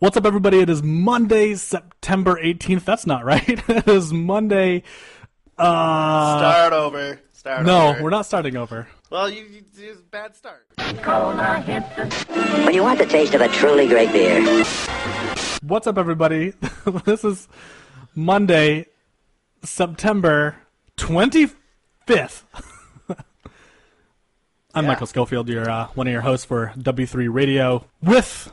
What's up, everybody? It is Monday, September 18th. That's not right. It is Monday. Start over. No, we're not starting over. Well, you it's a bad start. When you want the taste of a truly great beer. What's up, everybody? This is Monday, September 25th. I'm Michael Schofield, one of your hosts for W3 Radio with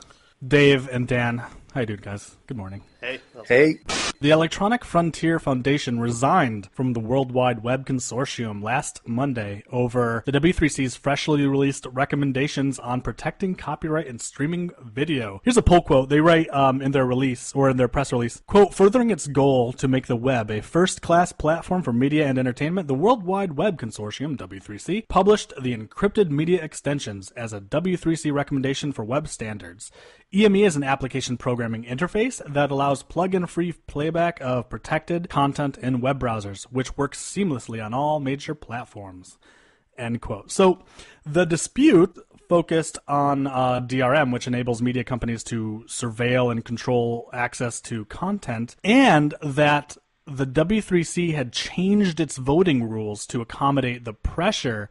Dave and Dan. How you doing, guys? Good morning. Hey. The Electronic Frontier Foundation resigned from the World Wide Web Consortium last Monday over the W3C's freshly released recommendations on protecting copyright in streaming video. Here's a pull quote. They write in their release, or in their press release, quote, "Furthering its goal to make the web a first-class platform for media and entertainment, the World Wide Web Consortium, W3C, published the Encrypted Media Extensions as a W3C recommendation for web standards. EME is an application programming interface that allows plug-in free playback of protected content in web browsers, which works seamlessly on all major platforms." End quote. So the dispute focused on DRM, which enables media companies to surveil and control access to content, and that the W3C had changed its voting rules to accommodate the pressure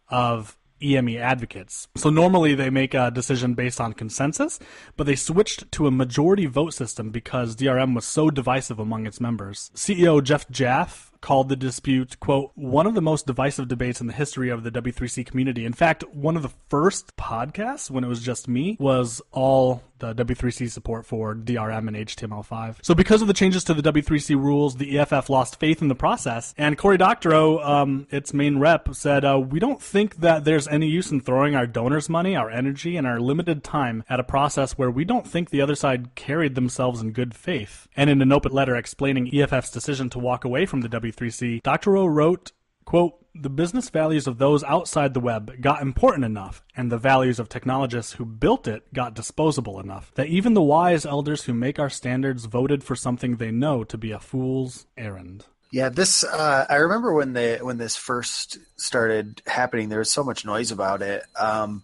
of EME advocates. So normally they make a decision based on consensus, but they switched to a majority vote system because DRM was so divisive among its members. CEO Jeff Jaffe called the dispute, quote, "one of the most divisive debates in the history of the W3C community. In fact, one of the first podcasts, when it was just me, was all the W3C support for DRM and HTML5. So because of the changes to the W3C rules, the EFF lost faith in the process. And Cory Doctorow, its main rep, said, we don't think that there's any use in throwing our donors' money, our energy, and our limited time at a process where we don't think the other side carried themselves in good faith." And in an open letter explaining EFF's decision to walk away from the W3C, Doctorow wrote, quote, "The business values of those outside the web got important enough, and the values of technologists who built it got disposable enough, that even the wise elders who make our standards voted for something they know to be a fool's errand." Yeah, this I remember when this first started happening, there was so much noise about it.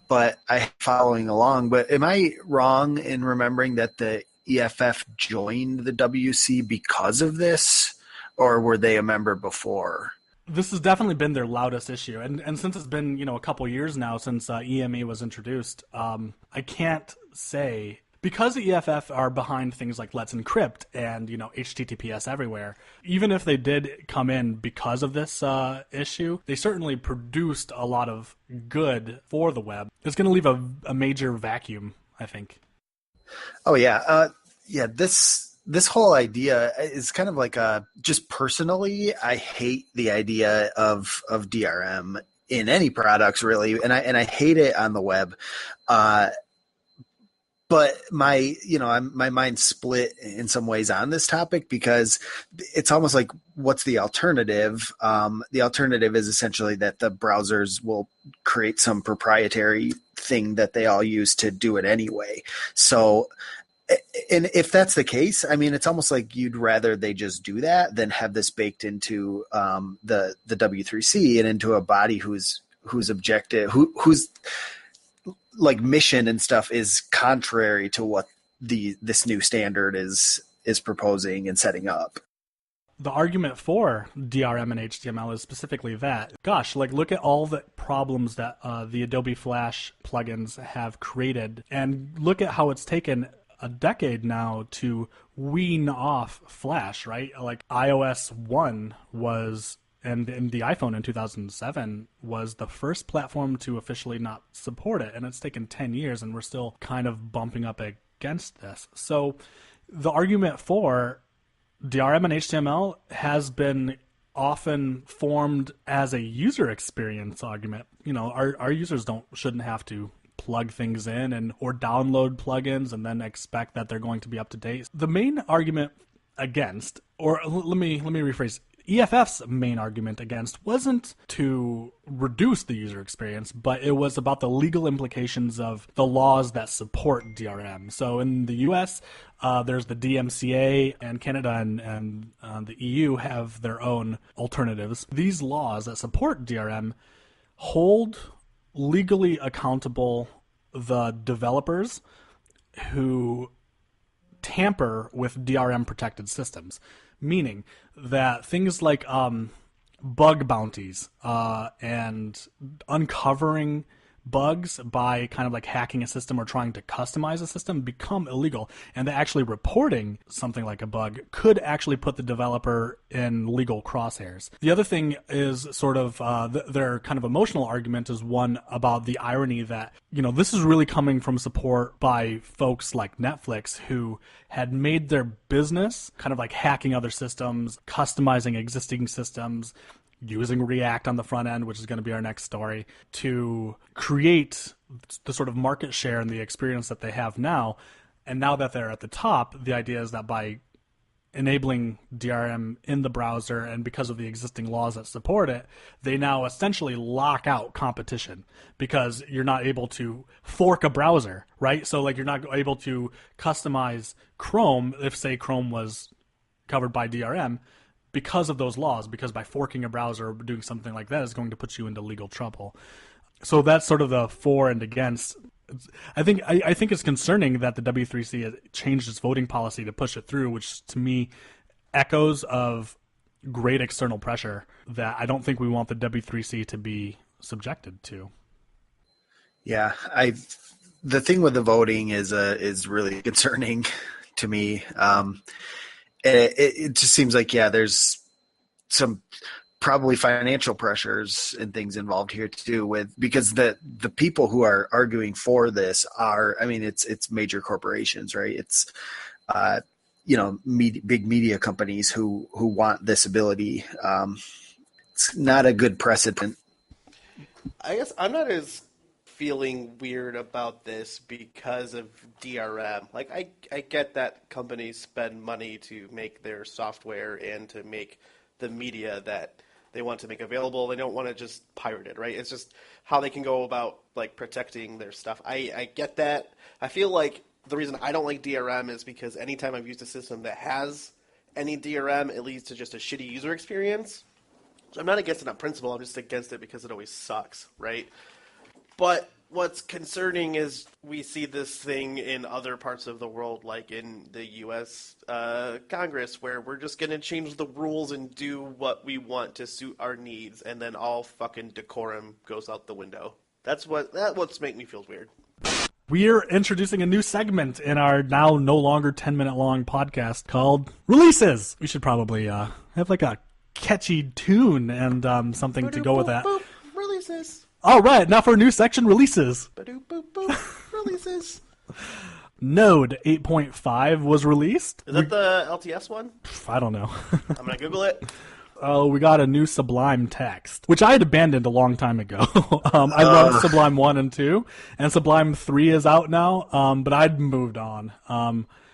But I following along. But am I wrong in remembering that the EFF joined the WC because of this, or were they a member before? This has definitely been their loudest issue, and since it's been a couple years now since EME was introduced, I can't say, because the EFF are behind things like Let's Encrypt and HTTPS everywhere. Even if they did come in because of this issue, they certainly produced a lot of good for the web. It's going to leave a major vacuum, I think. Oh yeah, This whole idea is kind of like just personally, I hate the idea of DRM in any products really, and I hate it on the web. But my mind's split in some ways on this topic because it's almost like, what's the alternative? The alternative is essentially that the browsers will create some proprietary thing that they all use to do it anyway. So, and if that's the case, I mean, it's almost like you'd rather they just do that than have this baked into the W3C and into a body whose objective, whose like mission and stuff is contrary to what this new standard is proposing and setting up. The argument for DRM and HTML is specifically that. Gosh, look at all the problems that the Adobe Flash plugins have created, and look at how it's taken a decade now to wean off Flash, right? Like iOS 1 was, and the iPhone in 2007 was the first platform to officially not support it, and it's taken 10 years, and we're still kind of bumping up against this. So the argument for DRM and HTML has been often formed as a user experience argument. Our users shouldn't have to plug things in or download plugins and then expect that they're going to be up to date. The main argument against, or let me rephrase, EFF's main argument against wasn't to reduce the user experience, but it was about the legal implications of the laws that support DRM. So in the US, there's the DMCA, and Canada and the EU have their own alternatives. These laws that support DRM hold legally accountable the developers who tamper with DRM protected systems, meaning that things like bug bounties and uncovering bugs by kind of like hacking a system or trying to customize a system become illegal, and that actually reporting something like a bug could actually put the developer in legal crosshairs. The other thing is sort of their kind of emotional argument is one about the irony that, you know, this is really coming from support by folks like Netflix who had made their business kind of like hacking other systems, customizing existing systems, using React on the front end, which is going to be our next story, to create the sort of market share and the experience that they have now. And now that they're at the top, the idea is that by enabling DRM in the browser and because of the existing laws that support it, they now essentially lock out competition because you're not able to fork a browser, right? So like you're not able to customize Chrome if, say, Chrome was covered by DRM, because of those laws, because by forking a browser or doing something like that is going to put you into legal trouble. So that's sort of the for and against. I think it's concerning that the W3C has changed its voting policy to push it through, which to me echoes of great external pressure that I don't think we want the W3C to be subjected to. Yeah, the thing with the voting is really concerning to me. It just seems like, yeah, there's some probably financial pressures and things involved here too, because the people who are arguing for this are, I mean, it's major corporations, right? It's big media companies who want this ability. It's not a good precedent. I guess I'm not as feeling weird about this because of DRM. Like, I get that companies spend money to make their software and to make the media that they want to make available. They don't want to just pirate it, right? It's just how they can go about, like, protecting their stuff. I get that. I feel like the reason I don't like DRM is because anytime I've used a system that has any DRM, it leads to just a shitty user experience. So I'm not against it on principle. I'm just against it because it always sucks, right? But what's concerning is we see this thing in other parts of the world, like in the U.S. Congress, where we're just going to change the rules and do what we want to suit our needs, and then all fucking decorum goes out the window. That's what's making me feel weird. We're introducing a new segment in our now no longer 10-minute long podcast called Releases. We should probably have like a catchy tune and something to go with that. Releases. All right, now for a new section, Releases. Releases. Node 8.5 was released. Is that the LTS one? I don't know. I'm going to Google it. Oh, we got a new Sublime text, which I had abandoned a long time ago. I love Sublime 1 and 2, and Sublime 3 is out now, but I'd moved on.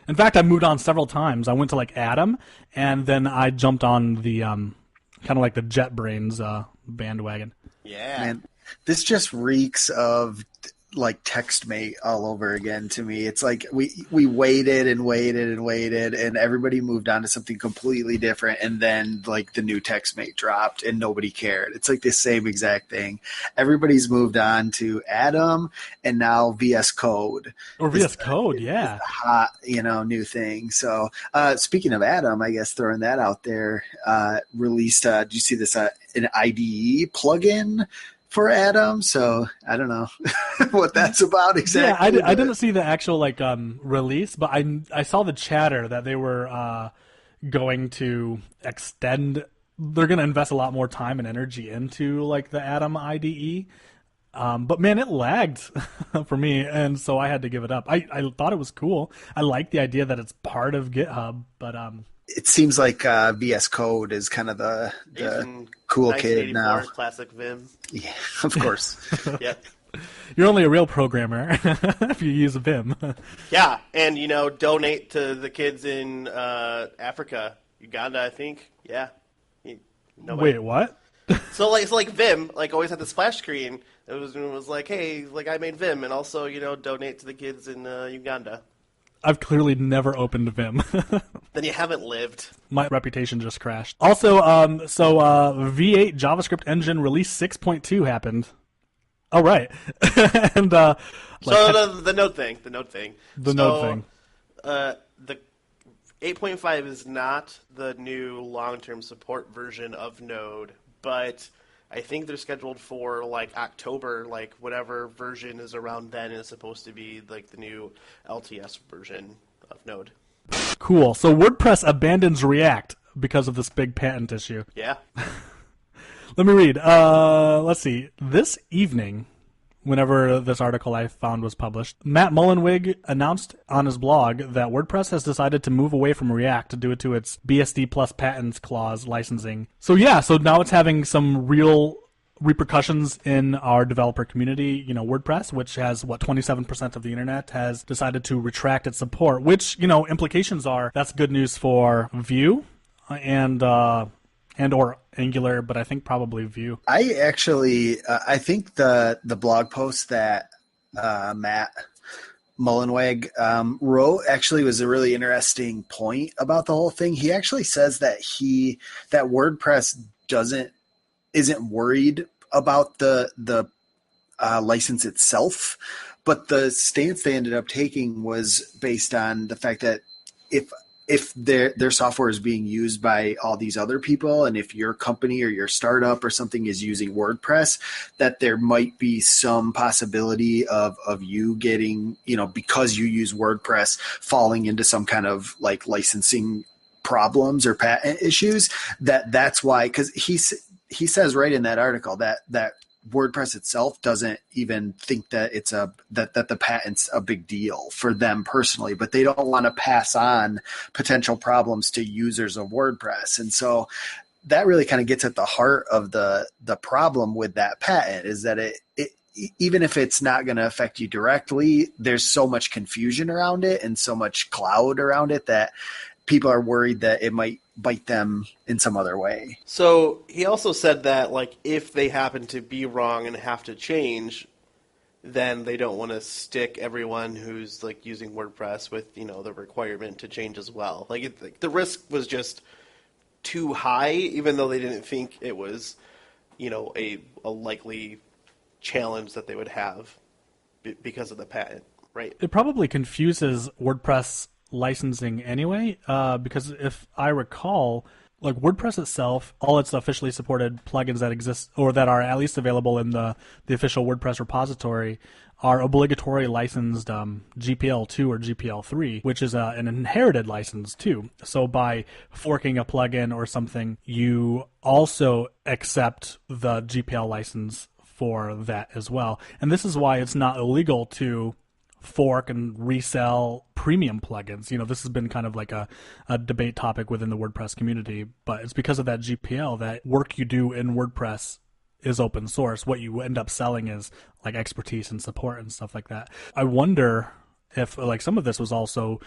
In fact, I moved on several times. I went to like Atom, and then I jumped on the kind of like the JetBrains bandwagon. Yeah. Man, this just reeks of like TextMate all over again to me. It's like we waited and waited and waited, and everybody moved on to something completely different, and then like the new TextMate dropped and nobody cared. It's like the same exact thing. Everybody's moved on to Atom and now VS Code. Or VS Code, yeah. Hot, new thing. So speaking of Atom, I guess throwing that out there, released, do you see this, an IDE plugin for Atom? So I don't know what that's about exactly. Yeah, I didn't see the actual release, but I saw the chatter that they were going to extend. They're going to invest a lot more time and energy into like the Atom IDE. But man, it lagged for me, and so I had to give it up. I thought it was cool. I like the idea that it's part of GitHub, but it seems like VS Code is kind of the cool kid now. Classic Vim. Yeah, of course. Yeah. You're only a real programmer if you use Vim. Yeah, and donate to the kids in Africa, Uganda, I think. Yeah. Wait, what? So it's like Vim, like always had the splash screen. It was like, hey, like I made Vim, and also donate to the kids in Uganda. I've clearly never opened Vim. Then you haven't lived. My reputation just crashed. Also, V8 JavaScript engine release 6.2 happened. Oh, right. And the Node thing. The Node thing. The 8.5 is not the new long-term support version of Node, but I think they're scheduled for like October, like whatever version is around then is supposed to be like the new LTS version of Node. Cool. So WordPress abandons React because of this big patent issue. Yeah. Let me read. Let's see. This evening, whenever this article I found was published, Matt Mullenweg announced on his blog that WordPress has decided to move away from React due to its BSD plus patents clause licensing. So now it's having some real repercussions in our developer community. WordPress, which has 27% of the internet, has decided to retract its support, which, implications are that's good news for Vue and or Angular, but I think probably Vue. I actually, I think the blog post that Matt Mullenweg wrote actually was a really interesting point about the whole thing. He actually says that WordPress isn't worried about the license itself, but the stance they ended up taking was based on the fact that if their software is being used by all these other people, and if your company or your startup or something is using WordPress, that there might be some possibility of you getting, because you use WordPress, falling into some kind of like licensing problems or patent issues. That's why, because he says right in that article that WordPress itself doesn't even think that it's that the patent's a big deal for them personally, but they don't want to pass on potential problems to users of WordPress. And so that really kind of gets at the heart of the problem with that patent, is that it even if it's not going to affect you directly, there's so much confusion around it and so much cloud around it that people are worried that it might bite them in some other way. So he also said that like if they happen to be wrong and have to change, then they don't want to stick everyone who's like using WordPress with the requirement to change as well. Like the risk was just too high, even though they didn't think it was a likely challenge that they would have because of the patent, right? It probably confuses WordPress licensing anyway, because if I recall, like WordPress itself, all its officially supported plugins that exist or that are at least available in the official WordPress repository are obligatory licensed GPL2 or GPL3, which is an inherited license too. So by forking a plugin or something, you also accept the GPL license for that as well. And this is why it's not illegal to fork and resell premium plugins. This has been kind of like a debate topic within the WordPress community, but it's because of that GPL that work you do in WordPress is open source. What you end up selling is like expertise and support and stuff like that. I wonder if like some of this was also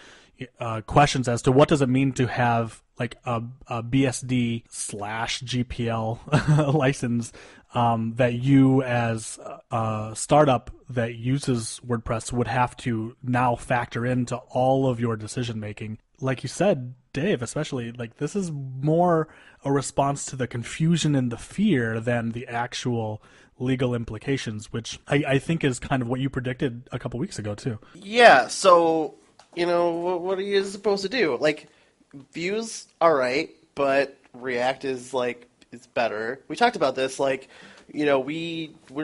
questions as to what does it mean to have like a BSD / GPL license that you as a startup that uses WordPress would have to now factor into all of your decision making. Like you said, Dave, especially, like this is more a response to the confusion and the fear than the actual legal implications, which I think is kind of what you predicted a couple weeks ago too. Yeah, so, what are you supposed to do? Like, Vue's all right, but React is better. We talked about this, we're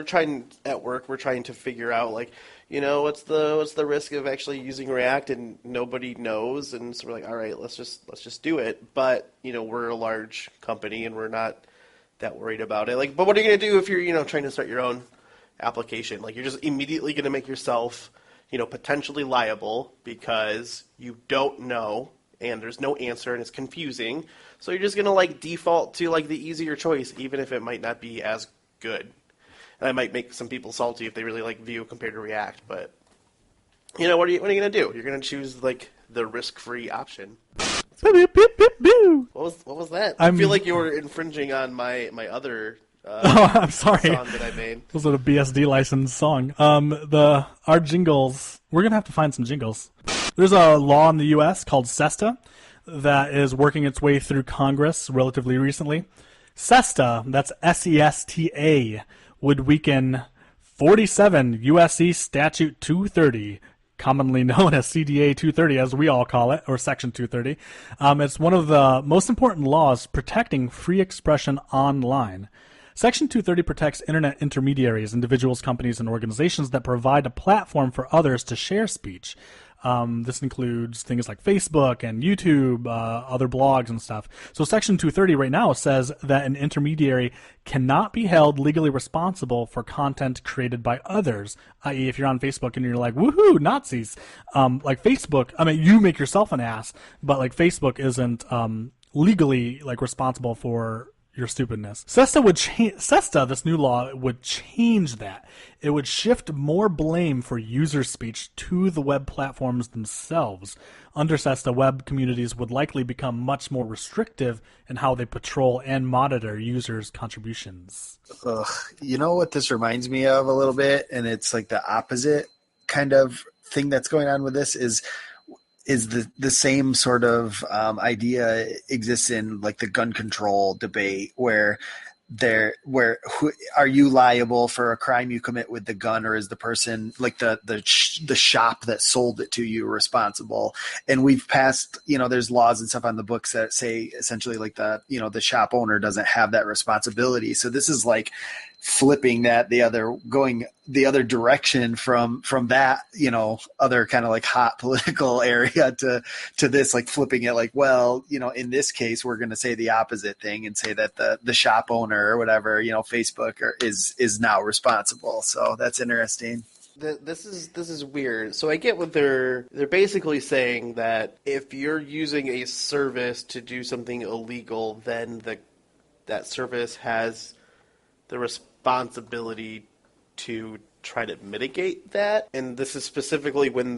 trying at work, we're trying to figure out what's the risk of actually using React, and nobody knows, and so we're like, all right, let's just do it. But we're a large company and we're not that worried about it. But what are you gonna do if you're trying to start your own application? You're just immediately gonna make yourself potentially liable because you don't know and there's no answer and it's confusing. So you're just gonna default to the easier choice, even if it might not be as good. And I might make some people salty if they really like Vue compared to React, but what are you gonna do? You're gonna choose the risk-free option. What was that? I feel like you were infringing on my other I'm sorry. song that I made. This was a BSD licensed song. Our jingles, we're gonna have to find some jingles. There's a law in the U.S. called SESTA that is working its way through Congress relatively recently. SESTA, that's SESTA, would weaken 47 U.S.C. Statute 230, commonly known as CDA 230, as we all call it, or Section 230. It's one of the most important laws protecting free expression online. Section 230 protects internet intermediaries, individuals, companies, and organizations that provide a platform for others to share speech. This includes things like Facebook and YouTube, other blogs and stuff. So Section 230 right now says that an intermediary cannot be held legally responsible for content created by others, i.e. if you're on Facebook and you're like, woohoo, Nazis. Like Facebook, I mean, you make yourself an ass, but like Facebook isn't legally like responsible for your stupidness. SESTA, this new law, would change that. It would shift more blame for user speech to the web platforms themselves. Under SESTA, web communities would likely become much more restrictive in how they patrol and monitor users' contributions. You know what this reminds me of a little bit, and it's like the opposite kind of thing that's going on with this is the same sort of idea exists in like the gun control debate where are you liable for a crime you commit with the gun, or is the person like the shop that sold it to you responsible? And we've passed, there's laws and stuff on the books that say essentially like the shop owner doesn't have that responsibility. So this is like flipping that going the other direction from that, other kind of like hot political area to this, like flipping it like, well, in this case, we're going to say the opposite thing and say that the shop owner or whatever, Facebook is now responsible. So that's interesting. This is weird. So I get what they're basically saying, that if you're using a service to do something illegal, then that service has the responsibility to try to mitigate that. And this is specifically within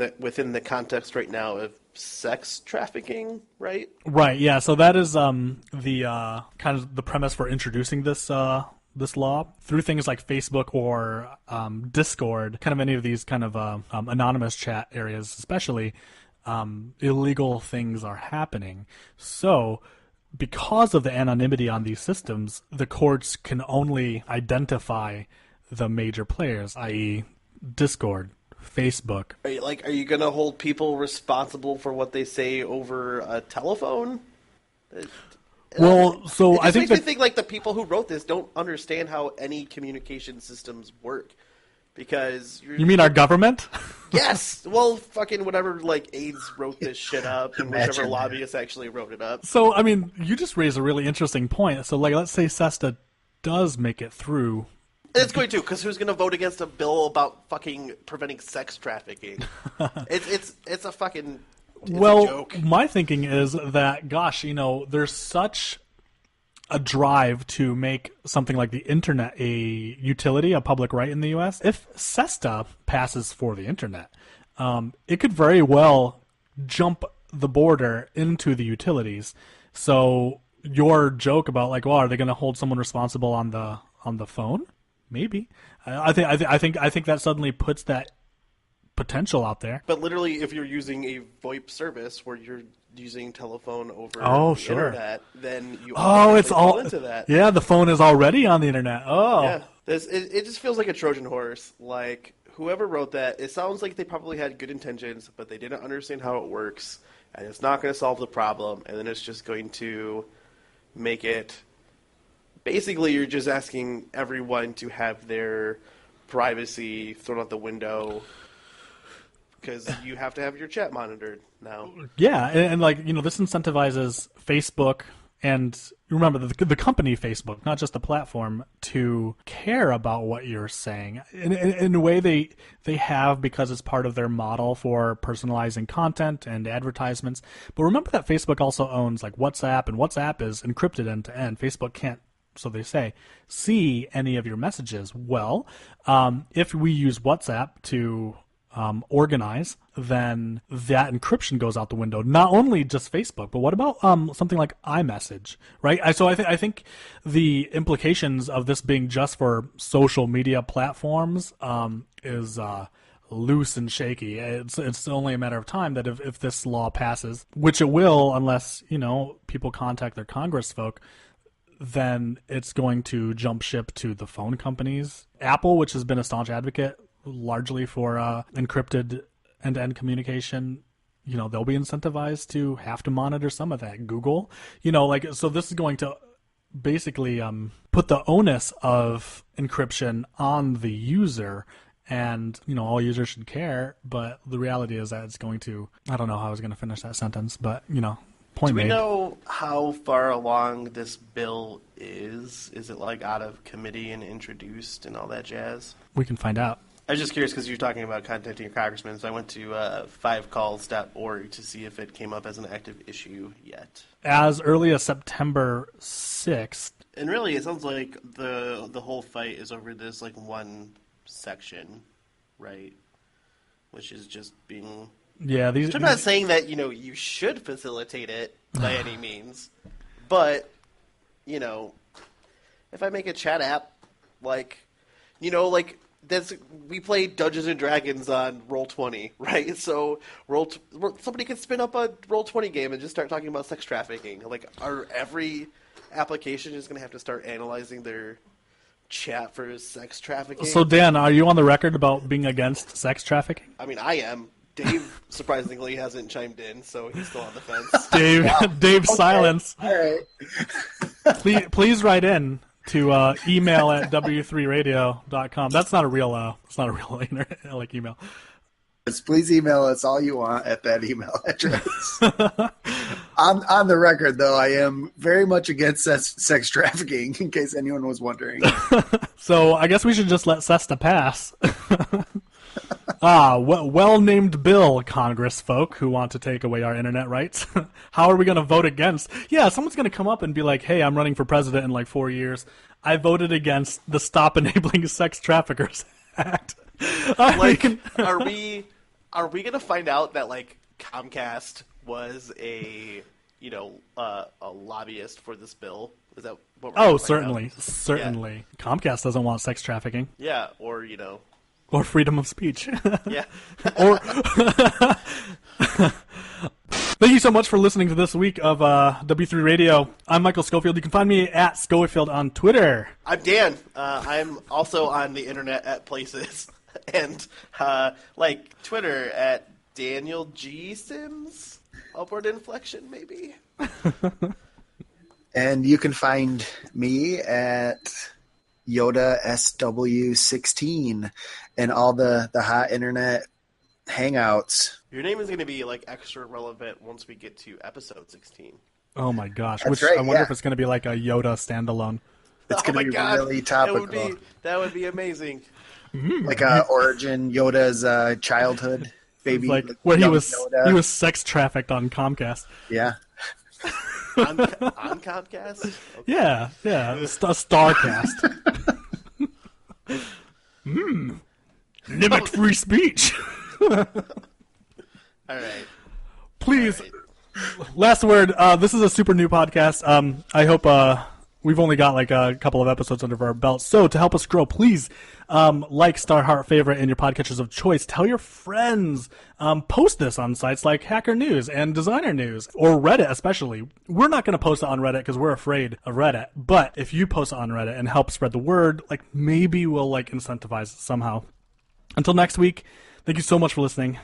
the context right now of sex trafficking, right? Right, yeah. So that is the kind of the premise for introducing this law through things like Facebook or Discord, kind of any of these kind of anonymous chat areas, especially illegal things are happening. So because of the anonymity on these systems, the courts can only identify the major players, i.e. Discord, Facebook. Are you going to hold people responsible for what they say over a telephone? Well, so I think makes me think like the people who wrote this don't understand how any communication systems work. Because you mean our government? Yes. Well, fucking whatever, like AIDS wrote this shit up, and whichever lobbyists actually wrote it up. So, I mean, you just raised a really interesting point. So, like, let's say SESTA does make it through. It's going to, because who's going to vote against a bill about fucking preventing sex trafficking? It's a fucking a joke. My thinking is that, gosh, there's such a drive to make something like the internet a utility, a public right in the U.S. If SESTA passes for the internet, it could very well jump the border into the utilities. So your joke about like, well, are they going to hold someone responsible on the phone? Maybe. I think that suddenly puts that potential out there. But literally, if you're using a VoIP service where you're using telephone over the internet, then you it's all into that. Yeah, the phone is already on the internet. Oh, yeah. It just feels like a Trojan horse. Like whoever wrote that, it sounds like they probably had good intentions, but they didn't understand how it works, and it's not going to solve the problem. And then it's just going to make it. Basically, you're just asking everyone to have their privacy thrown out the window. Because you have to have your chat monitored now. Yeah, and this incentivizes Facebook and remember the company Facebook, not just the platform, to care about what you're saying. In a way they have, because it's part of their model for personalizing content and advertisements. But remember that Facebook also owns like WhatsApp, and WhatsApp is encrypted end to end. Facebook can't, so they say, see any of your messages. Well, if we use WhatsApp to organize, then that encryption goes out the window. Not only just Facebook, but what about something like iMessage, right? So I think the implications of this being just for social media platforms is loose and shaky. It's only a matter of time that if this law passes, which it will, unless people contact their congressfolk, then it's going to jump ship to the phone companies. Apple, which has been a staunch advocate largely for encrypted end-to-end communication, they'll be incentivized to have to monitor some of that. Google, so this is going to basically put the onus of encryption on the user, and all users should care. But the reality is that it's going to, I don't know how I was going to finish that sentence, but point made. Do we know how far along this bill is? Is it out of committee and introduced and all that jazz? We can find out. I was just curious because you're talking about contacting your congressman, so I went to 5calls.org to see if it came up as an active issue yet. As early as September 6th. And really, it sounds like the whole fight is over this one section, right? Which is just being... Yeah, I'm not saying that, you should facilitate it by any means, but, if I make a chat app, we play Dungeons and Dragons on Roll20, right? So somebody could spin up a Roll20 game and just start talking about sex trafficking. Are every application is going to have to start analyzing their chat for sex trafficking? So, Dan, are you on the record about being against sex trafficking? I mean, I am. Dave, surprisingly, hasn't chimed in, so he's still on the fence. Dave, silence. All right. Please write in to email at w3radio.com. That's not a real internet, email. Please email us all you want at that email address. On the record, though, I am very much against sex trafficking, in case anyone was wondering. So I guess we should just let SESTA pass. Well-named bill, Congress folk who want to take away our internet rights. How are we going to vote against? Yeah, someone's going to come up and be like, hey, I'm running for president in 4 years. I voted against the Stop Enabling Sex Traffickers Act. Are we going to find out that, Comcast was a lobbyist for this bill? Is that what we're certainly. Yeah. Comcast doesn't want sex trafficking. Yeah, or, Or freedom of speech. Yeah. Or Thank you so much for listening to this week of W3 Radio. I'm Michael Schofield. You can find me at Schofield on Twitter. I'm Dan. I'm also on the internet at places. And Twitter at Daniel G. Sims. Upward inflection, maybe. And you can find me at Yoda SW16 and all the hot internet hangouts. Your name is going to be extra relevant once we get to episode 16. Oh my gosh! That's right, I wonder if it's going to be like a Yoda standalone. It's going to be really topical. That would be amazing. Like origin Yoda's childhood baby, where he was sex trafficked on Comcast. Yeah. on Comcast? Okay. Yeah. Starcast. Limit free speech. All right. Please, last word. This is a super new podcast. I hope we've only got a couple of episodes under our belt. So to help us grow, please star, heart, favorite in your podcatchers of choice. Tell your friends. Post this on sites like Hacker News and Designer News or Reddit especially. We're not going to post it on Reddit because we're afraid of Reddit. But if you post it on Reddit and help spread the word, maybe we'll incentivize it somehow. Until next week, thank you so much for listening.